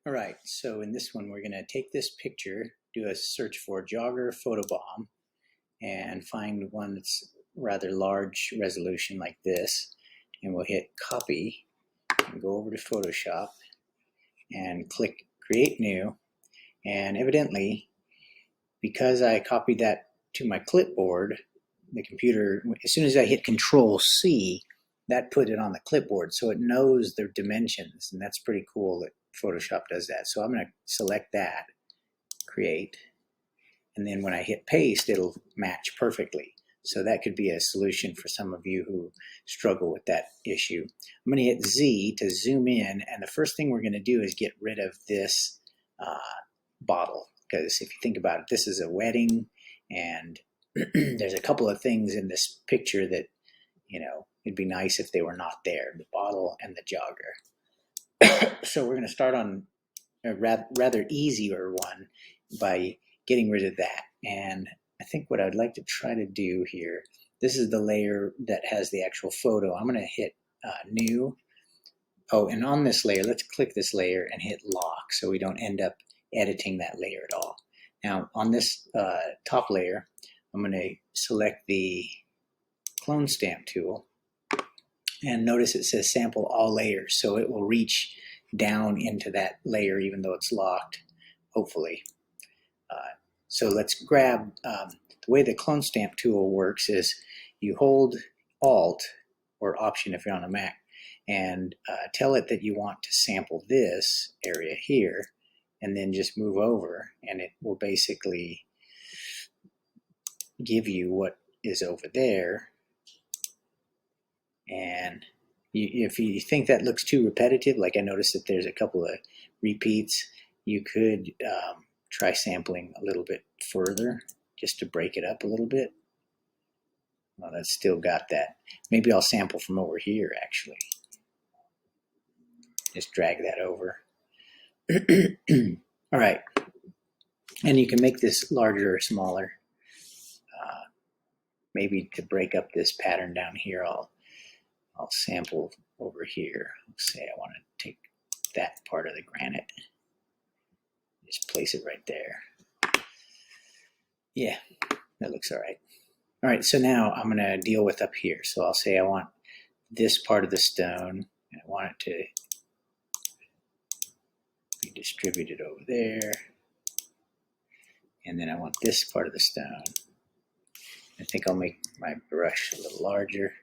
All right, so in this one, we're going to take this picture, do a search for jogger photobomb, and find one that's rather large resolution like this. And we'll hit copy and go over to Photoshop and click create new. And evidently, because I copied that to my clipboard, the computer, as soon as I hit Control C, that put it on the clipboard, so it knows their dimensions, and that's pretty cool that Photoshop does that. So I'm going to select that, create, and then when I hit paste, it'll match perfectly. So that could be a solution for some of you who struggle with that issue. I'm going to hit Z to zoom in, and the first thing we're going to do is get rid of this bottle, because if you think about it, this is a wedding, and there's a couple of things in this picture that, you know, it'd be nice if they were not there, the bottle and the jogger. So we're going to start on a rather easier one by getting rid of that. And I think what I'd like to try to do here, this is the layer that has the actual photo. I'm going to hit new. Oh, and on this layer, let's click this layer and hit lock so we don't end up editing that layer at all. Now on this top layer, I'm going to select the clone stamp tool, and notice it says sample all layers, so it will reach down into that layer even though it's locked, hopefully. So let's grab, the way the clone stamp tool works is you hold Alt or Option if you're on a Mac, and tell it that you want to sample this area here, and then just move over, and it will basically give you what is over there. And if you think that looks too repetitive, like I noticed that there's a couple of repeats, you could try sampling a little bit further just to break it up a little bit. Well, that's still got that. Maybe I'll sample from over here, actually. Just drag that over. All right. And you can make this larger or smaller. Maybe to break up this pattern down here, I'll sample over here. Let's say I want to take that part of the granite. Just place it right there. Yeah, that looks all right. All right, so now I'm going to deal with up here. So I'll say I want this part of the stone, and I want it to be distributed over there. And then I want this part of the stone. I think I'll make my brush a little larger.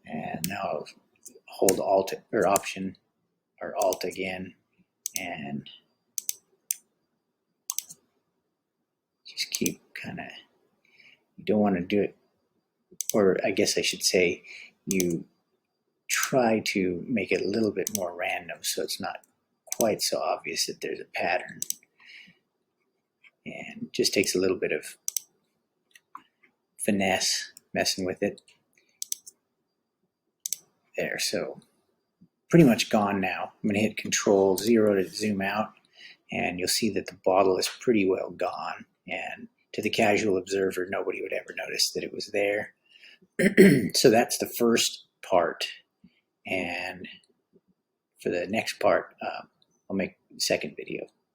And now I'll hold Alt or Option or Alt again, and just keep kind of, you don't want to do it, or I guess I should say you try to make it a little bit more random so it's not quite so obvious that there's a pattern. And it just takes a little bit of finesse messing with it. There, so pretty much gone now. I'm going to hit Control 0 to zoom out, and you'll see that the bottle is pretty well gone. And to the casual observer, nobody would ever notice that it was there. So that's the first part. And for the next part, I'll make a second video.